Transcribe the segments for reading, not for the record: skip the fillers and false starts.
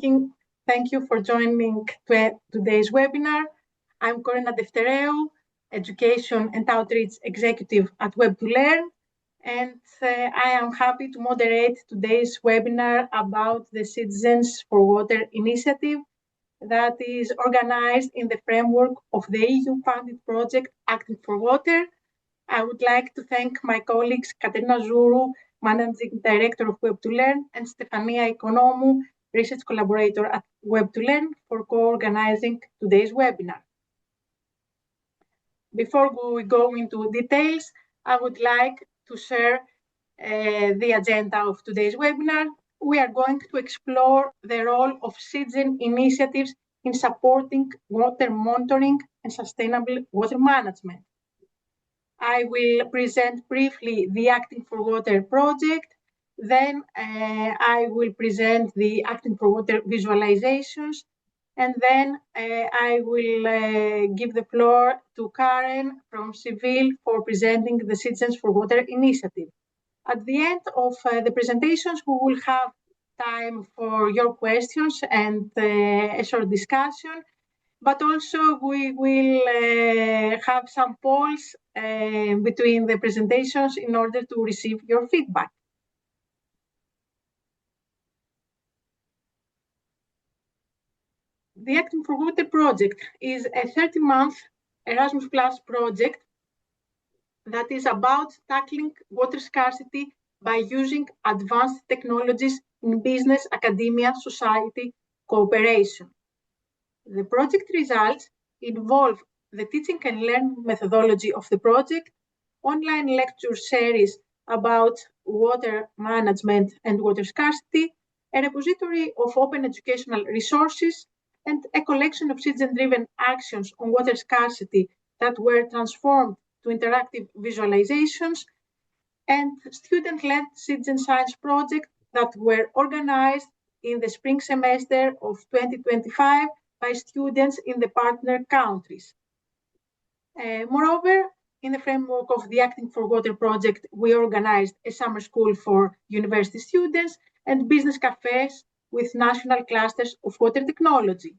Thank you for joining today's webinar. I'm Korina Defteraiou, Education and Outreach Executive at Web2Learn, and I am happy to moderate today's webinar about the Citizens4Water initiative that is organized in the framework of the EU-funded project Acting for Water. I would like to thank my colleagues Katerina Zourou, Managing Director of Web2Learn, and Stefania Economou, Research Collaborator at Web2Learn, for co-organizing today's webinar. Before we go into details, I would like to share the agenda of today's webinar. We are going to explore the role of citizen initiatives in supporting water monitoring and sustainable water management. I will present briefly the Acting for Water project. Then I will present the Acting for Water visualizations. And then I will give the floor to Karen from Scivil for presenting the Citizens4Water initiative. At the end of the presentations, we will have time for your questions and a short discussion. But also we will have some polls between the presentations in order to receive your feedback. The Acting for Water project is a 30-month Erasmus Plus project that is about tackling water scarcity by using advanced technologies in business, academia, society cooperation. The project results involve the teaching and learning methodology of the project, online lecture series about water management and water scarcity, a repository of open educational resources, and a collection of citizen-driven actions on water scarcity that were transformed to interactive visualizations, and student-led citizen science projects that were organized in the spring semester of 2025 by students in the partner countries. Moreover, in the framework of the Acting for Water project, we organized a summer school for university students and business cafes with national clusters of water technology.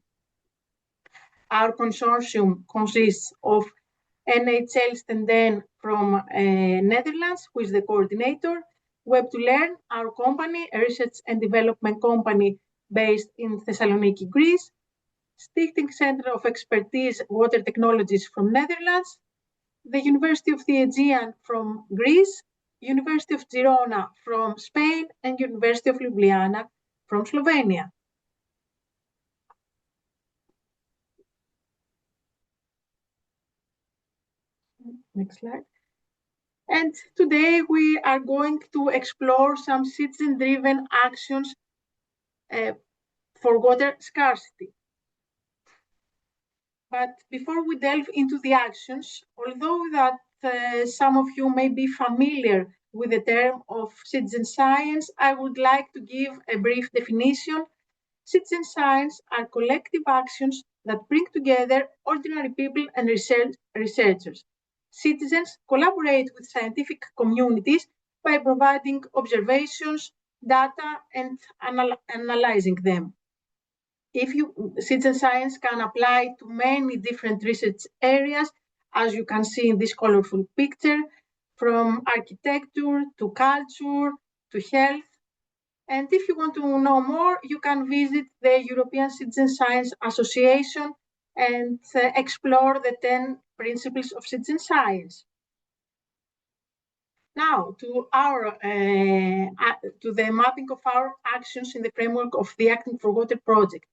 Our consortium consists of NHL Stenden from Netherlands, who is the coordinator, Web2Learn, our company, a research and development company based in Thessaloniki, Greece, Stichting Center of Expertise Water Technologies from Netherlands, the University of the Aegean from Greece, University of Girona from Spain, and University of Ljubljana from Slovenia. Next slide. And today we are going to explore some citizen-driven actions for water scarcity. But before we delve into the actions, although that some of you may be familiar with the term of citizen science, I would like to give a brief definition. Citizen science are collective actions that bring together ordinary people and researchers. Citizens collaborate with scientific communities by providing observations, data, and analyzing them. Citizen science can apply to many different research areas, as you can see in this colorful picture, from architecture to culture to health. And if you want to know more, you can visit the European Citizen Science Association and explore the 10 principles of citizen science. Now, to the mapping of our actions in the framework of the Acting for Water project.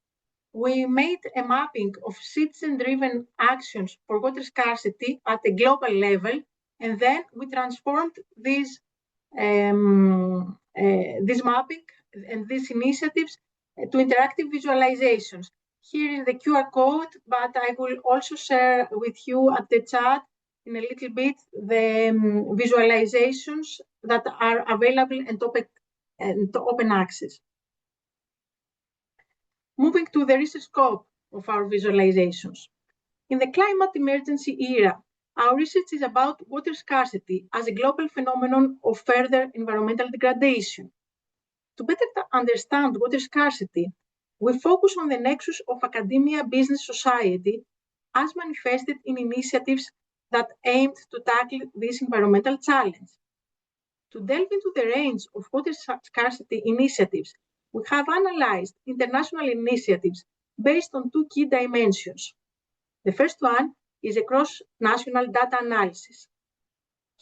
We made a mapping of citizen-driven actions for water scarcity at a global level, and then we transformed this mapping and these initiatives to interactive visualizations. Here is the QR code, but I will also share with you at the chat in a little bit the visualizations that are available and open access. Moving to the research scope of our visualizations. In the climate emergency era, our research is about water scarcity as a global phenomenon of further environmental degradation. To better understand water scarcity, We focus on the nexus of academia, business, society, as manifested in initiatives that aimed to tackle this environmental challenge. To delve into the range of water scarcity initiatives, we have analyzed international initiatives based on two key dimensions. The first one is a cross-national data analysis.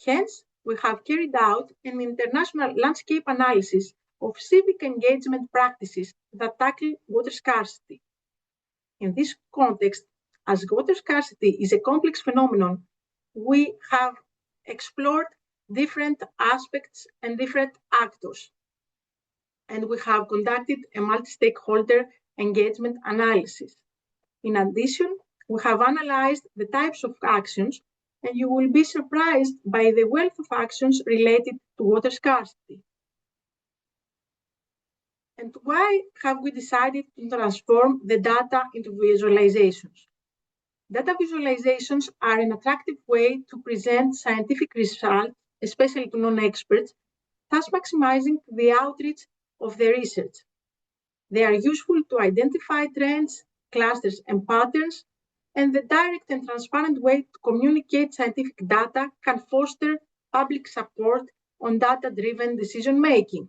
Hence, we have carried out an international landscape analysis of civic engagement practices that tackle water scarcity. In this context, as water scarcity is a complex phenomenon, we have explored different aspects and different actors. And we have conducted a multi-stakeholder engagement analysis. In addition, we have analyzed the types of actions, and you will be surprised by the wealth of actions related to water scarcity. And why have we decided to transform the data into visualizations? Data visualizations are an attractive way to present scientific results, especially to non-experts, thus maximizing the outreach of the research. They are useful to identify trends, clusters, and patterns, and the direct and transparent way to communicate scientific data can foster public support on data-driven decision-making.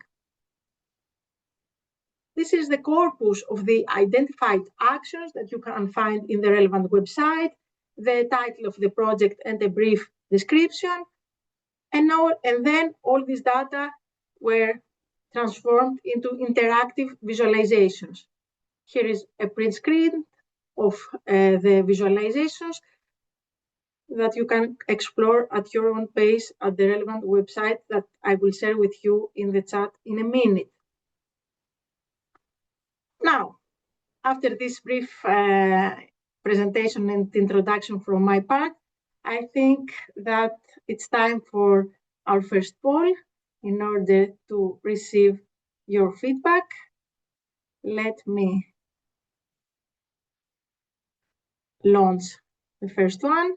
This is the corpus of the identified actions that you can find in the relevant website, the title of the project and a brief description, and then all these data were transformed into interactive visualizations. Here is a print screen of the visualizations that you can explore at your own pace at the relevant website that I will share with you in the chat in a minute. Now, after this brief presentation and introduction from my part, I think that it's time for our first poll in order to receive your feedback. Let me launch the first one.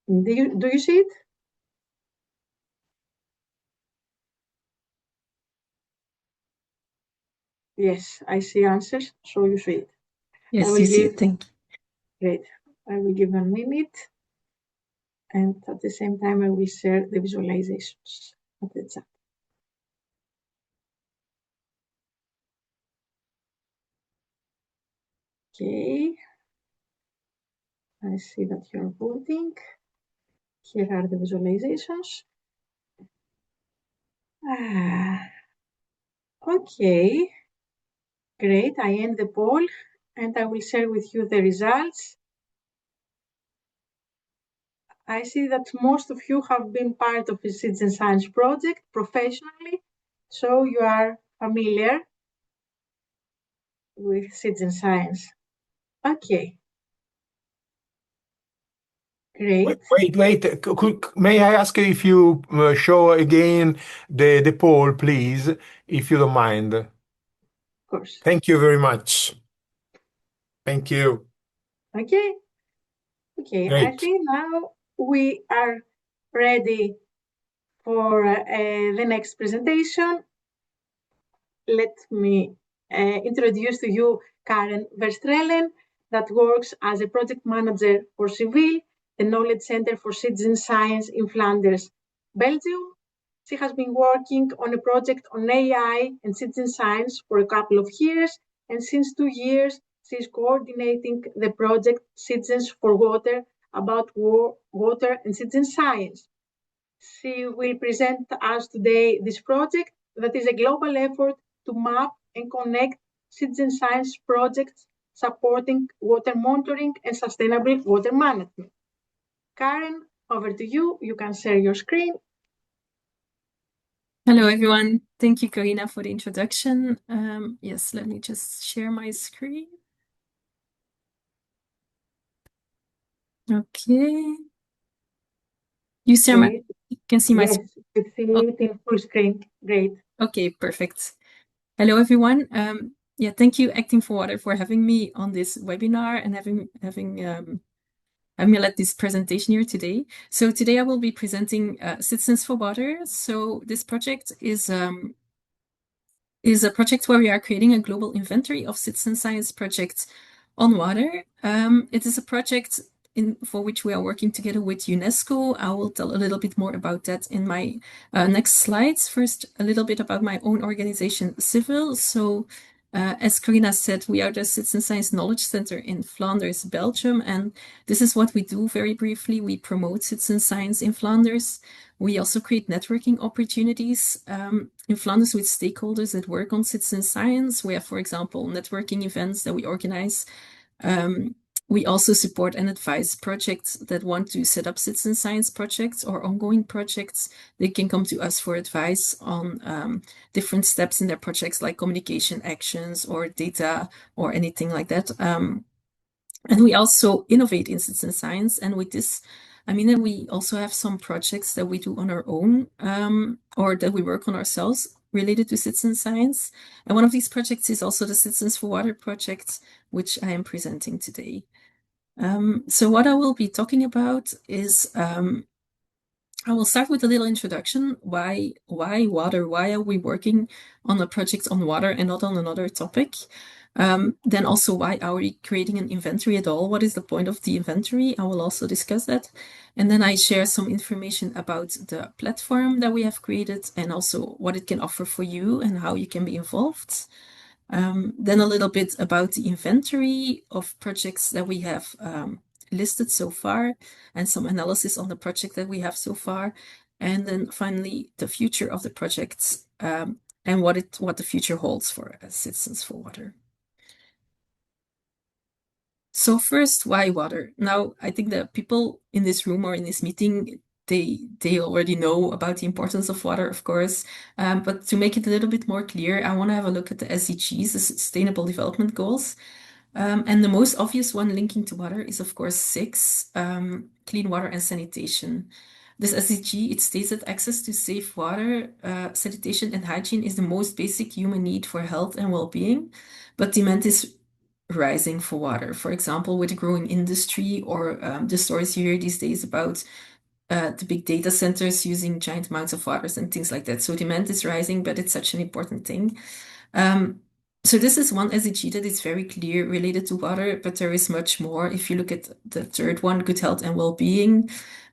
Do you see it? Yes, I see answers, so you see it. Yes, you see it. Thank you. Great. I will give 1 minute, and at the same time, I will share the visualizations of the chat. Okay. I see that you're voting. Here are the visualizations. Okay. Great. I end the poll, and I will share with you the results. I see that most of you have been part of the citizen science project professionally, so you are familiar with citizen science. Okay. Great. Wait. May I ask if you show again the poll, please, if you don't mind? Of course. Thank you very much. Thank you. Okay. Okay. Great. I think now we are ready for the next presentation. Let me introduce to you Karen Verstraelen, that works as a project manager for Scivil, the Knowledge Center for Citizen Science in Flanders, Belgium. She has been working on a project on AI and citizen science for a couple of years, and since 2 years, she is coordinating the project Citizens4Water about water and citizen science. She will present us today this project that is a global effort to map and connect citizen science projects supporting water monitoring and sustainable water management. Karen, over to you. You can share your screen. Hello, everyone. Thank you, Korina, for the introduction. Yes, let me just share my screen. Okay. You can see my screen? Yes, you see it in full screen. Great. Okay, perfect. Hello, everyone. Thank you, Acting4Water, for having me on this webinar and having having me led this presentation here today. So today I will be presenting Citizens4Water. So this project is a project where we are creating a global inventory of citizen science projects on water. It is a project for which we are working together with UNESCO. I will tell a little bit more about that in my next slides. First, a little bit about my own organization, Scivil. So as Korina said, we are the Citizen Science Knowledge Center in Flanders, Belgium. And this is what we do very briefly. We promote citizen science in Flanders. We also create networking opportunities in Flanders with stakeholders that work on citizen science. We have, for example, networking events that we organize. We also support and advise projects that want to set up citizen science projects or ongoing projects. They can come to us for advice on different steps in their projects, like communication actions or data or anything like that. And we also innovate in citizen science. And with this, I mean that we also have some projects that we do on our own or that we work on ourselves related to citizen science. And one of these projects is also the Citizens4Water project, which I am presenting today. So what I will be talking about is, I will start with a little introduction. Why water? Why are we working on a project on water and not on another topic? Then also, why are we creating an inventory at all? What is the point of the inventory? I will also discuss that. And then I share some information about the platform that we have created and also what it can offer for you and how you can be involved. Then a little bit about the inventory of projects that we have listed so far and some analysis on the project that we have so far. And then finally, the future of the projects and what the future holds for Citizens4Water. So first, why water? Now, I think that people in this room or in this meeting, they already know about the importance of water, of course. But to make it a little bit more clear, I want to have a look at the SDGs, the Sustainable Development Goals. And the most obvious one linking to water is, of course, 6, clean water and sanitation. This SDG, it states that access to safe water, sanitation and hygiene is the most basic human need for health and well-being, but demand is rising for water. For example, with the growing industry or the stories you hear these days about the big data centers using giant amounts of waters and things like that. So demand is rising, but it's such an important thing. So this is one SDG that is very clear related to water, but there is much more. If you look at the third one, good health and well-being,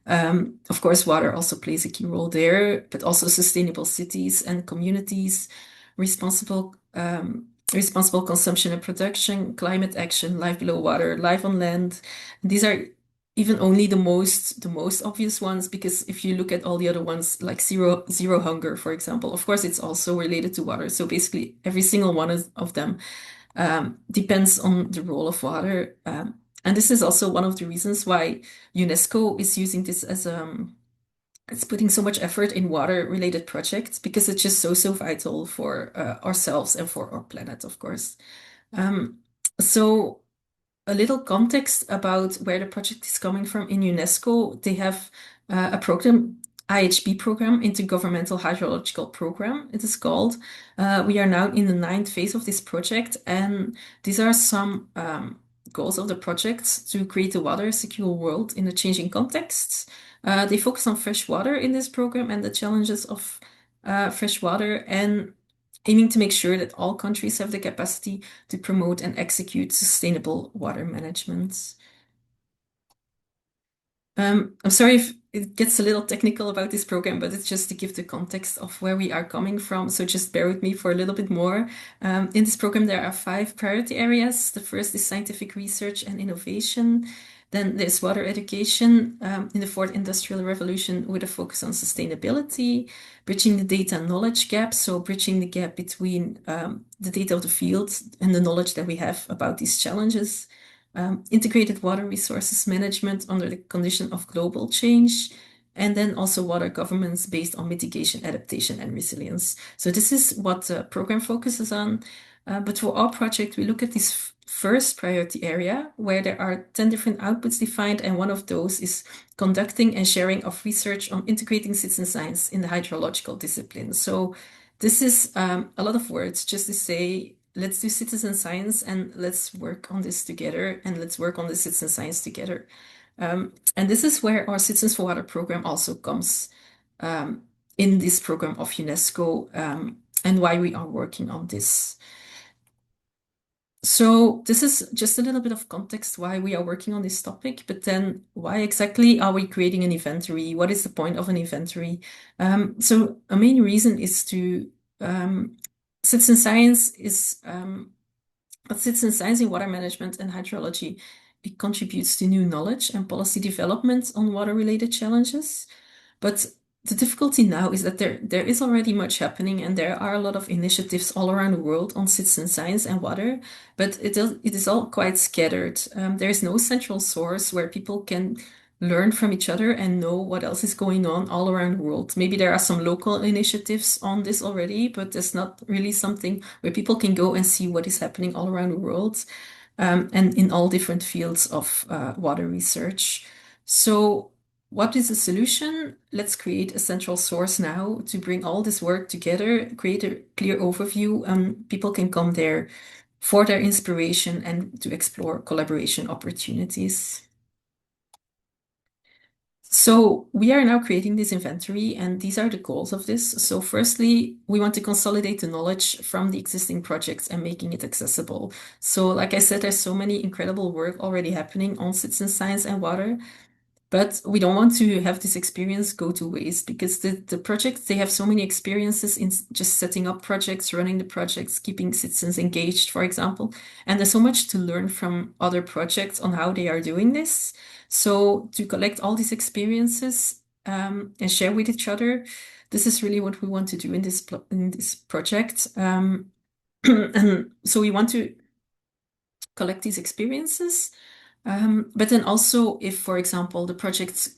of course, water also plays a key role there, but also sustainable cities and communities, responsible consumption and production, climate action, life below water, life on land. These are even only the most obvious ones, because if you look at all the other ones, like zero hunger, for example, of course, it's also related to water. So basically, every single one of them depends on the role of water. And this is also one of the reasons why UNESCO is using this as it's putting so much effort in water-related projects, because it's just so vital for ourselves and for our planet, of course. So a little context about where the project is coming from. In UNESCO, they have a program, IHP program, Intergovernmental Hydrological Program, it is called. We are now in the 9th phase of this project, and these are some goals of the project to create a water-secure world in a changing context. They focus on fresh water in this program and the challenges of fresh water, and aiming to make sure that all countries have the capacity to promote and execute sustainable water management. I'm sorry if it gets a little technical about this program, but it's just to give the context of where we are coming from. So just bear with me for a little bit more. In this program, there are 5 priority areas. The first is scientific research and innovation. Then there's water education in the 4th industrial revolution with a focus on sustainability, bridging the data and knowledge gap. So bridging the gap between the data of the field and the knowledge that we have about these challenges. Integrated water resources management under the condition of global change, and then also water governance based on mitigation, adaptation, and resilience. So this is what the program focuses on. But for our project, we look at this first priority area where there are 10 different outputs defined, and one of those is conducting and sharing of research on integrating citizen science in the hydrological discipline. So this is a lot of words just to say, let's do citizen science and let's work on this together, and let's work on the citizen science together. And this is where our Citizens for Water program also comes in this program of UNESCO, and why we are working on this. So this is just a little bit of context why we are working on this topic, but then why exactly are we creating an inventory? What is the point of an inventory? So a main reason is to citizen science is citizen science in water management and hydrology. It contributes to new knowledge and policy development on water-related challenges. But the difficulty now is that there is already much happening, and there are a lot of initiatives all around the world on citizen science and water, but it is all quite scattered. There is no central source where people can learn from each other and know what else is going on all around the world. Maybe there are some local initiatives on this already, but there's not really something where people can go and see what is happening all around the world, and in all different fields of water research. So what is the solution? Let's create a central source now to bring all this work together, create a clear overview, and people can come there for their inspiration and to explore collaboration opportunities. So we are now creating this inventory, and these are the goals of this. So firstly, we want to consolidate the knowledge from the existing projects and making it accessible. So like I said, there's so many incredible work already happening on citizen science and water. But we don't want to have this experience go to waste, because the projects, they have so many experiences in just setting up projects, running the projects, keeping citizens engaged, for example. And there's so much to learn from other projects on how they are doing this. So to collect all these experiences and share with each other, this is really what we want to do in this project. And so we want to collect these experiences. But then also, if, for example, the project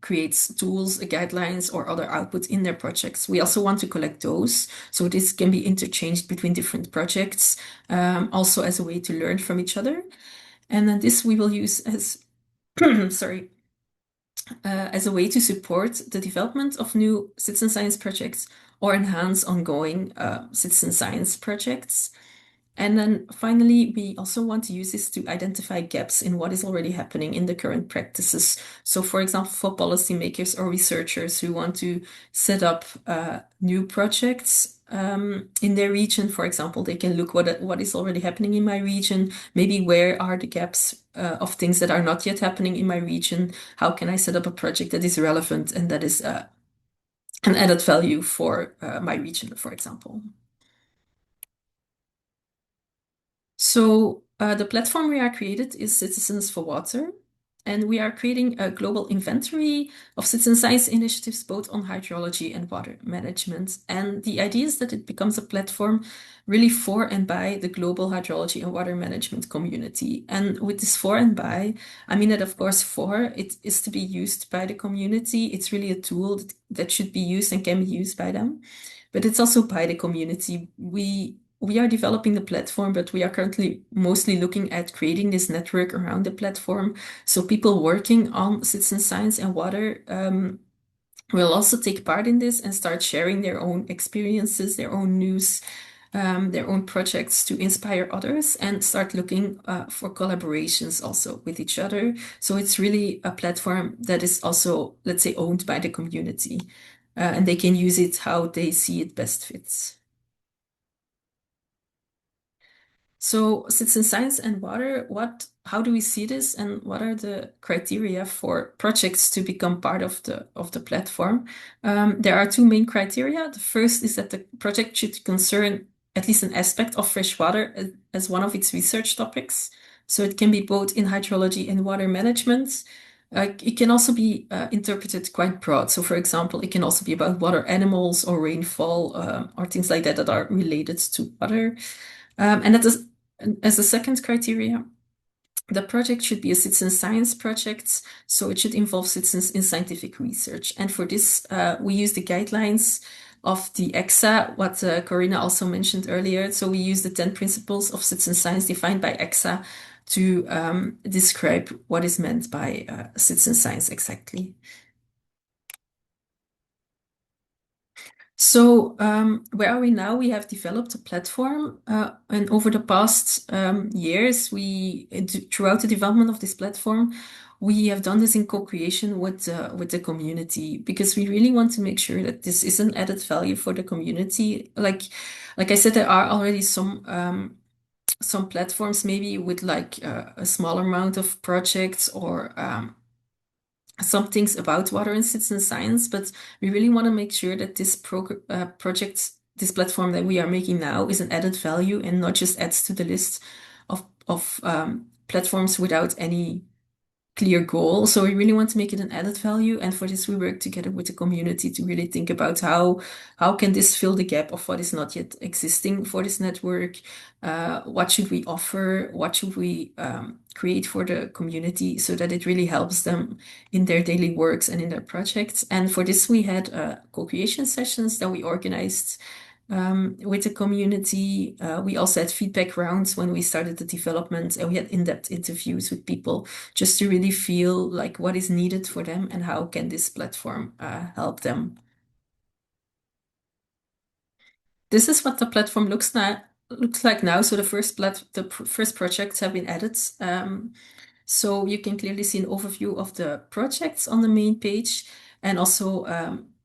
creates tools, guidelines, or other outputs in their projects, we also want to collect those. So this can be interchanged between different projects, also as a way to learn from each other. And then this we will use as, as a way to support the development of new citizen science projects or enhance ongoing citizen science projects. And then finally, we also want to use this to identify gaps in what is already happening in the current practices. So for example, for policymakers or researchers who want to set up new projects in their region, for example, they can look what is already happening in my region. Maybe where are the gaps of things that are not yet happening in my region? How can I set up a project that is relevant and that is an added value for my region, for example? So the platform we are created is Citizens4Water, and we are creating a global inventory of citizen science initiatives, both on hydrology and water management. And the idea is that it becomes a platform really for and by the global hydrology and water management community. And with this for and by, I mean that, of course, for, it is to be used by the community. It's really a tool that should be used and can be used by them. But it's also by the community. We are developing the platform, but we are currently mostly looking at creating this network around the platform. So people working on citizen science and water will also take part in this and start sharing their own experiences, their own news, their own projects to inspire others, and start looking for collaborations also with each other. So it's really a platform that is also, let's say, owned by the community, and they can use it how they see it best fits. So citizen science and water, how do we see this, and what are the criteria for projects to become part of the platform? There are two main criteria. The first is that the project should concern at least an aspect of fresh water as one of its research topics. So it can be both in hydrology and water management. It can also be interpreted quite broad. So for example, it can also be about water animals or rainfall or things like that are related to water. And that is, as a second criteria, the project should be a citizen science project, so it should involve citizens in scientific research. And for this, we use the guidelines of the EXA, what Korina also mentioned earlier. So we use the 10 principles of citizen science defined by EXA to describe what is meant by citizen science exactly. So where are we now? We have developed a platform, and over the past years, throughout the development of this platform, we have done this in co-creation with the community, because we really want to make sure that this is an added value for the community. Like I said, there are already some platforms maybe with like a small amount of projects or some things about water and citizen science, but we really want to make sure that this project, this platform that we are making now, is an added value and not just adds to the list of platforms without any clear goal. So we really want to make it an added value, and for this we work together with the community to really think about how can this fill the gap of what is not yet existing for this network. What should we offer? What should we create for the community so that it really helps them in their daily works and in their projects? And for this we had co-creation sessions that we organized with the community. We also had feedback rounds when we started the development, and we had in-depth interviews with people just to really feel like what is needed for them and how can this platform help them. This is what the platform looks like now. So the first projects have been added. So you can clearly see an overview of the projects on the main page, and also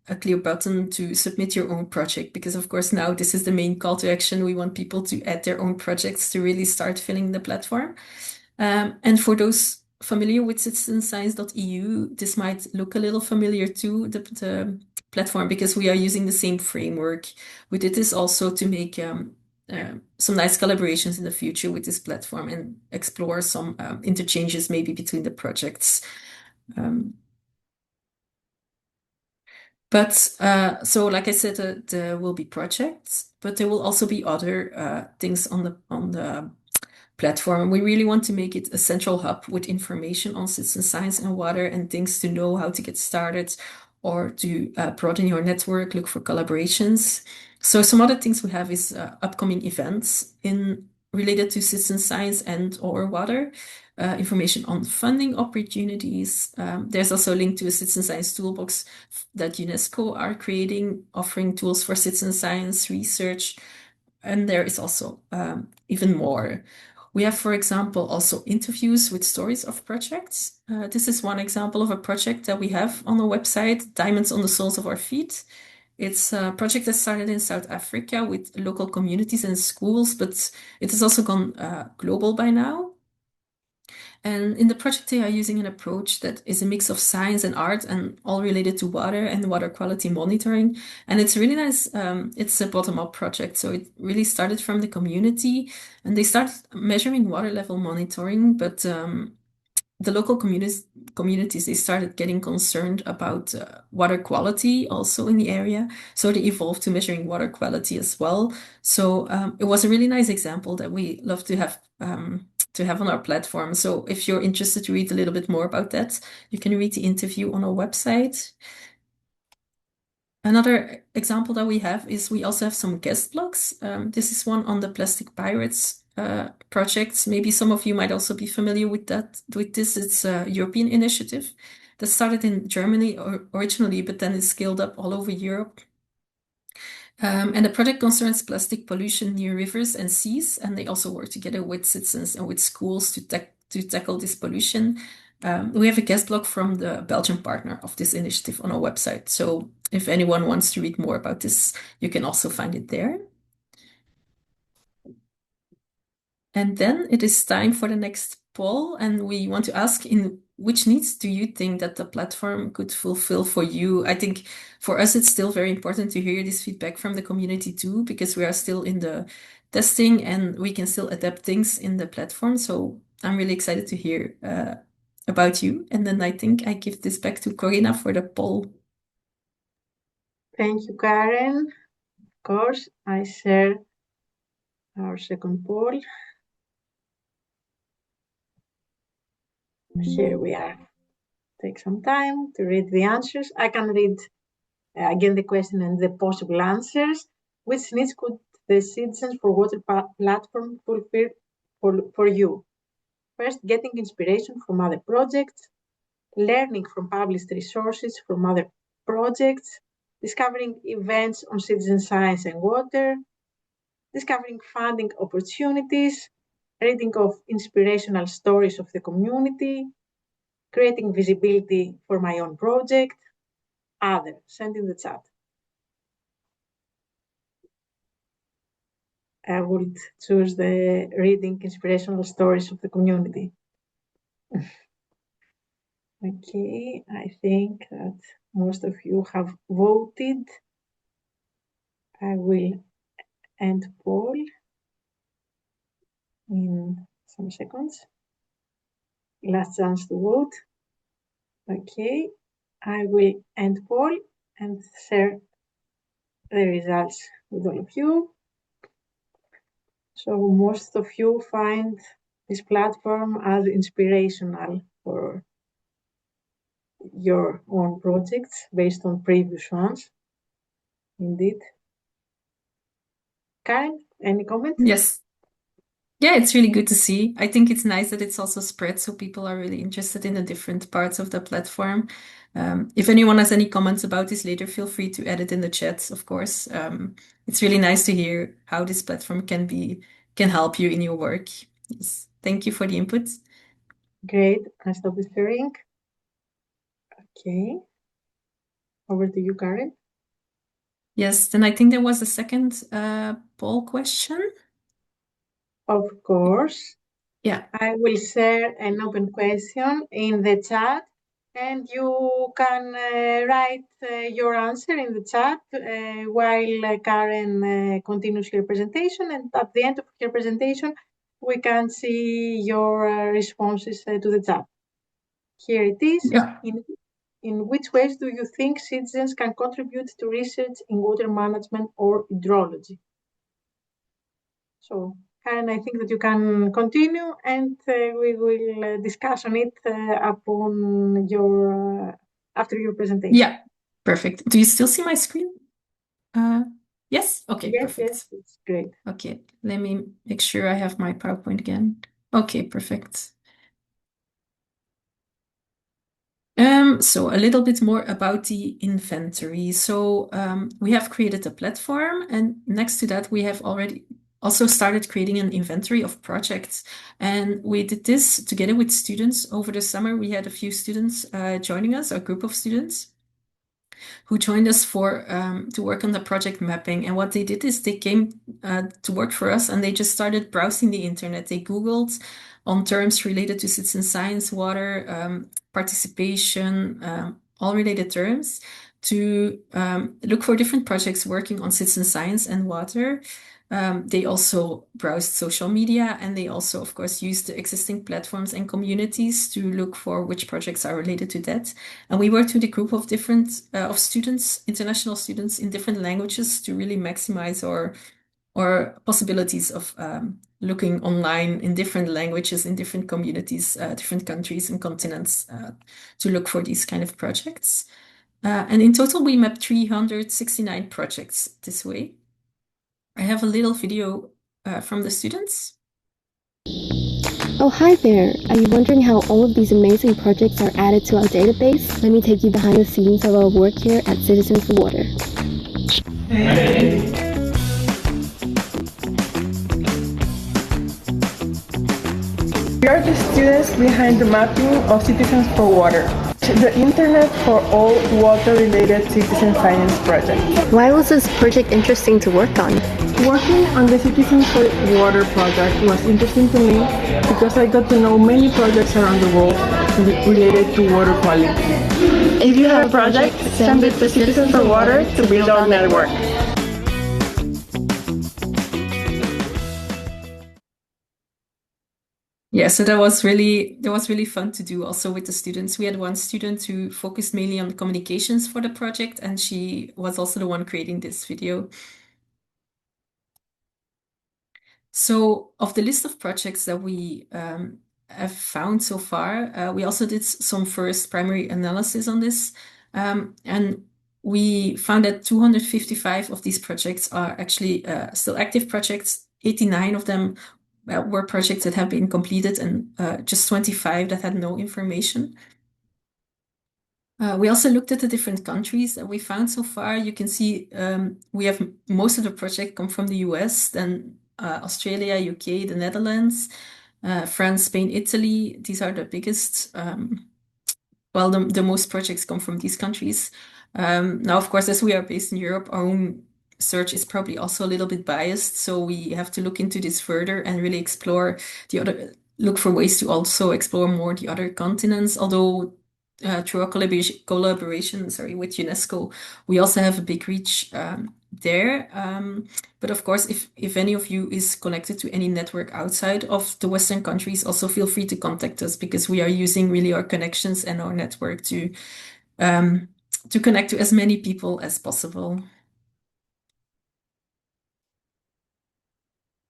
a clear button to submit your own project, because of course now this is the main call to action. We want people to add their own projects to really start filling the platform. And for those familiar with Citizens4Water, this might look a little familiar to the platform, because we are using the same framework. We did this also to make some nice collaborations in the future with this platform and explore some interchanges maybe between the projects. So like I said, there will be projects, but there will also be other things on the platform. We really want to make it a central hub with information on citizen science and water and things to know how to get started or to broaden your network, look for collaborations. So some other things we have is upcoming events related to citizen science and or water, information on funding opportunities. There's also a link to a citizen science toolbox that UNESCO are creating, offering tools for citizen science research. And there is also even more. We have, for example, also interviews with stories of projects. This is one example of a project that we have on the website, Diamonds on the Soles of Our Feet. It's a project that started in South Africa with local communities and schools, but it has also gone global by now. And in the project, they are using an approach that is a mix of science and art and all related to water and water quality monitoring. And it's really nice. It's a bottom-up project. So it really started from the community, and they started measuring water level monitoring, but the local communities, they started getting concerned about water quality also in the area. So they evolved to measuring water quality as well. So it was a really nice example that we love to have on our platform. So if you're interested to read a little bit more about that, you can read the interview on our website. Another example that we have is we also have some guest blogs. This is one on the Plastic Pirates projects. Maybe some of you might also be familiar with that. With this, it's a European initiative that started in Germany originally, but then it's scaled up all over Europe. And the project concerns plastic pollution near rivers and seas, and they also work together with citizens and with schools to tackle this pollution. We have a guest blog from the Belgian partner of this initiative on our website. So if anyone wants to read more about this, you can also find it there. And then it is time for the next poll, and we want to ask, in which needs do you think that the platform could fulfill for you? I think for us, it's still very important to hear this feedback from the community too, because we are still in the testing and we can still adapt things in the platform. So I'm really excited to hear about you. And then I think I give this back to Korina for the poll. Thank you, Karen. Of course, I share our second poll. Here we are. Take some time to read the answers. I can read again the question and the possible answers. Which needs could the Citizens4Water platform fulfill for you? First, getting inspiration from other projects, learning from published resources from other projects, discovering events on citizen science and water, discovering funding opportunities, reading of inspirational stories of the community, creating visibility for my own project, other, send in the chat. I would choose the reading inspirational stories of the community. Okay, I think that most of you have voted. I will end poll in some seconds. Last chance to vote. Okay, I will end poll and share the results with all of you. So most of you find this platform as inspirational for your own projects based on previous ones. Indeed. Karen, any comment? Yes. Yeah, it's really good to see. I think it's nice that it's also spread so people are really interested in the different parts of the platform. If anyone has any comments about this later, feel free to add it in the chat, of course. It's really nice to hear how this platform can help you in your work. Yes. Thank you for the input. Great. I stop the sharing. Okay. Over to you, Karen. Yes, then I think there was a second poll question. Of course. Yeah. I will share an open question in the chat, and you can write your answer in the chat while Karen continues her presentation. And at the end of her presentation, we can see your responses to the chat. Here it is. Yeah. In which ways do you think citizens can contribute to research in water management or hydrology? So, Karen, I think that you can continue, and we will discuss on it upon your after your presentation. Yeah, perfect. Do you still see my screen? Yes? Okay, Yes, perfect. yes, it's great. Okay, let me make sure I have my PowerPoint again. Okay, perfect. So a little bit more about the inventory. So we have created a platform, and next to that, we have already also started creating an inventory of projects. And we did this together with students over the summer. We had a few students joining us, a group of students who joined us to work on the project mapping. And what they did is they came to work for us, and they just started browsing the internet. They Googled on terms related to citizen science, water, participation, all related terms, to look for different projects working on citizen science and water. They also browsed social media, and they also, of course, used the existing platforms and communities to look for which projects are related to that. And we worked with a group of different of students, international students in different languages, to really maximize our possibilities of looking online in different languages, in different communities, different countries and continents, to look for these kind of projects. And in total, we mapped 369 projects this way. I have a little video from the students. Oh, hi there! Are you wondering how all of these amazing projects are added to our database? Let me take you behind the scenes of our work here at Citizens4Water. Hey. We are the students behind the mapping of Citizens4Water, the internet for all water-related citizen science projects. Why was this project interesting to work on? Working on the Citizens4Water project was interesting to me because I got to know many projects around the world related to water quality. If you have a project, send it to Citizens4Water to build our network. Yeah, so that was really fun to do also with the students. We had one student who focused mainly on communications for the project, and she was also the one creating this video. So of the list of projects that we have found so far, we also did some first primary analysis on this. And we found that 255 of these projects are actually still active projects. 89 of them were projects that have been completed, and just 25 that had no information. We also looked at the different countries that we found so far. You can see we have most of the project come from the US, then Australia, UK, the Netherlands, France, Spain, Italy. These are the biggest. Well, the most projects come from these countries. Now, of course, as we are based in Europe, our own search is probably also a little bit biased. So we have to look into this further and really explore look for ways to also explore more the other continents. Although through our collaboration, with UNESCO, we also have a big reach there. But of course, if any of you is connected to any network outside of the Western countries, also feel free to contact us, because we are using really our connections and our network to connect to as many people as possible.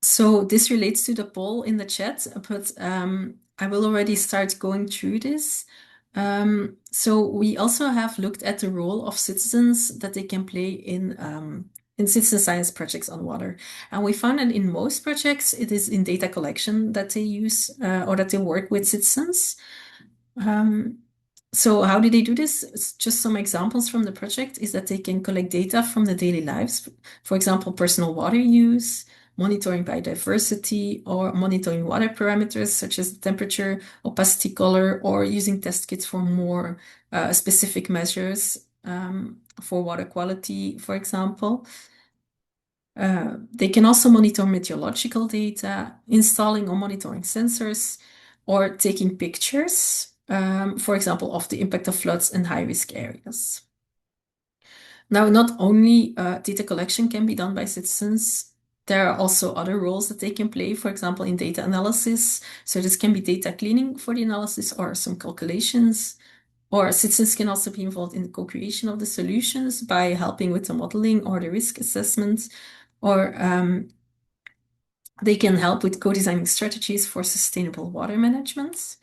So this relates to the poll in the chat, but I will already start going through this. So we also have looked at the role of citizens that they can play in citizen science projects on water. And we found that in most projects, it is in data collection that they use or that they work with citizens. So how do they do this? It's just some examples from the project is that they can collect data from the daily lives, for example, personal water use, monitoring biodiversity, or monitoring water parameters such as temperature, opacity, color, or using test kits for more specific measures for water quality, for example. They can also monitor meteorological data, installing or monitoring sensors, or taking pictures, for example, of the impact of floods in high-risk areas. Now, not only data collection can be done by citizens, there are also other roles that they can play, for example, in data analysis. So this can be data cleaning for the analysis or some calculations. Or citizens can also be involved in the co-creation of the solutions by helping with the modeling or the risk assessment. Or they can help with co-designing strategies for sustainable water management.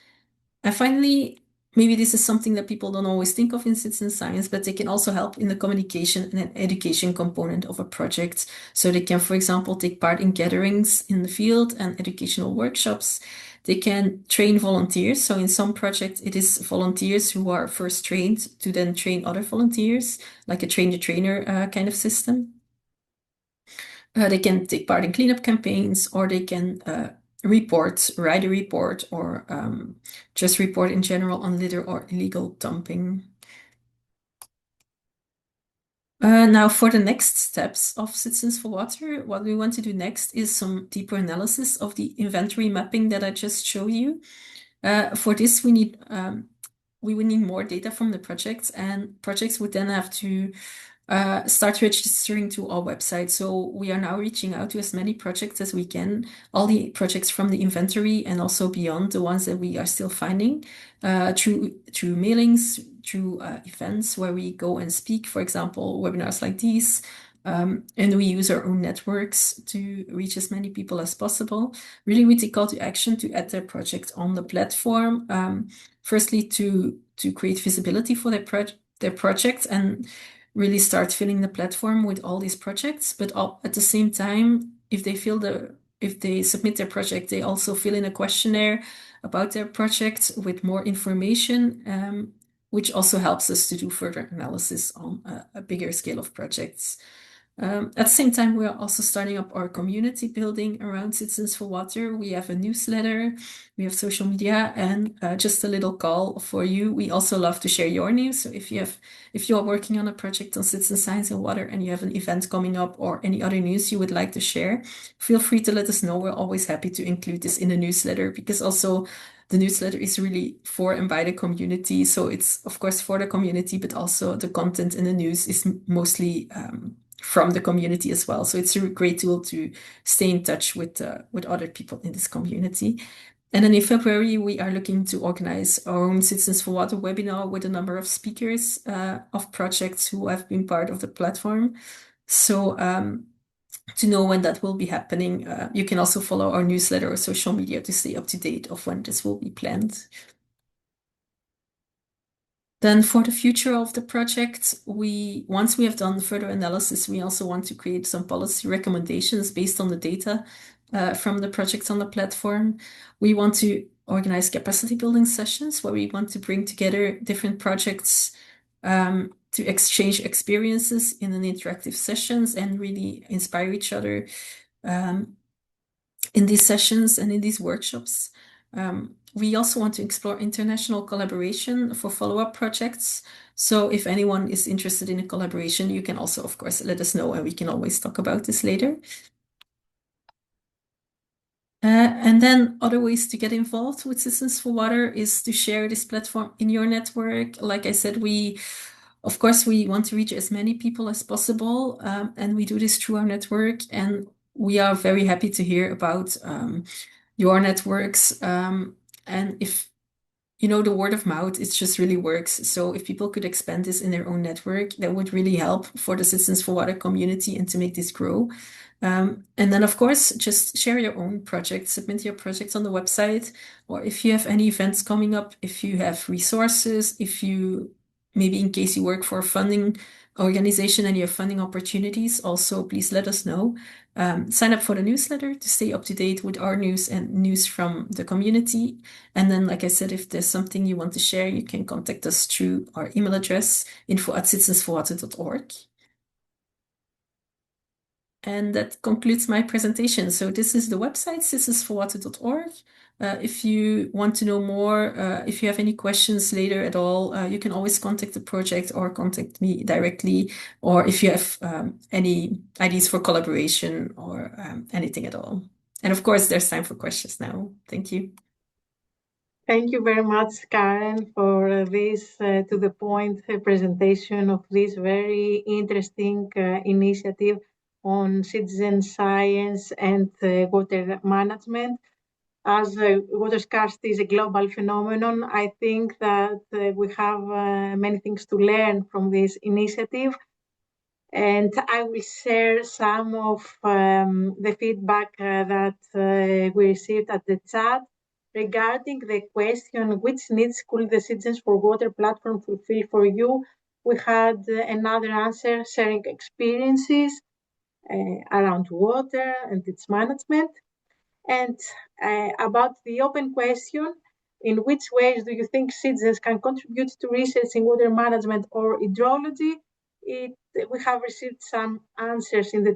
And finally, maybe this is something that people don't always think of in citizen science, but they can also help in the communication and education component of a project. So they can, for example, take part in gatherings in the field and educational workshops. They can train volunteers. So in some projects, it is volunteers who are first trained to then train other volunteers, like a train-the-trainer kind of system. They can take part in cleanup campaigns, or they can write a report, or just report in general on litter or illegal dumping. Now, for the next steps of Citizens4Water, what we want to do next is some deeper analysis of the inventory mapping that I just showed you. For this, we would need more data from the projects, and projects would then have to start registering to our website. So we are now reaching out to as many projects as we can, all the projects from the inventory and also beyond, the ones that we are still finding, through mailings, through events where we go and speak, for example, webinars like these. And we use our own networks to reach as many people as possible. Really with the call to action to add their project on the platform. Firstly, to create visibility for their projects and really start filling the platform with all these projects. But at the same time, if they submit their project, they also fill in a questionnaire about their project with more information, which also helps us to do further analysis on a bigger scale of projects. At the same time, we are also starting up our community building around Citizens4Water. We have a newsletter, we have social media, and just a little call for you. We also love to share your news. So if you are working on a project on citizen science and water and you have an event coming up or any other news you would like to share, feel free to let us know. We're always happy to include this in the newsletter, because also the newsletter is really for and by the community. So it's, of course, for the community, but also the content in the news is mostly from the community as well. So it's a great tool to stay in touch with other people in this community. And then in February, we are looking to organize our own Citizens4Water webinar with a number of speakers of projects who have been part of the platform. So to know when that will be happening, you can also follow our newsletter or social media to stay up to date of when this will be planned. Then for the future of the project, once we have done further analysis, we also want to create some policy recommendations based on the data from the projects on the platform. We want to organize capacity building sessions where we want to bring together different projects to exchange experiences in an interactive sessions and really inspire each other in these sessions and in these workshops. We also want to explore international collaboration for follow-up projects. So if anyone is interested in a collaboration, you can also, of course, let us know, and we can always talk about this later. And then other ways to get involved with Citizens4Water is to share this platform in your network. Like I said, of course, we want to reach as many people as possible, and we do this through our network. And we are very happy to hear about your networks. And if the word of mouth, it just really works. So if people could expand this in their own network, that would really help for the Citizens4Water community and to make this grow. And then, of course, just share your own projects, submit your projects on the website, or if you have any events coming up, if you have resources, maybe in case you work for a funding organization and you have funding opportunities, also please let us know. Sign up for the newsletter to stay up to date with our news and news from the community. And then, like I said, if there's something you want to share, you can contact us through our email address, info@citizens4water.org. And that concludes my presentation. So this is the website, citizens4water.org. If you want to know more, if you have any questions later at all, you can always contact the project or contact me directly, or if you have any ideas for collaboration or anything at all. And of course, there's time for questions now. Thank you. Thank you very much, Karen, for this to-the-point presentation of this very interesting initiative on citizen science and water management. As water scarcity is a global phenomenon, I think that we have many things to learn from this initiative. And I will share some of the feedback that we received at the chat regarding the question, which needs could the Citizens4Water platform fulfill for you? We had another answer sharing experiences around water and its management. And about the open question, in which ways do you think citizens can contribute to research in water management or hydrology? We have received some answers in the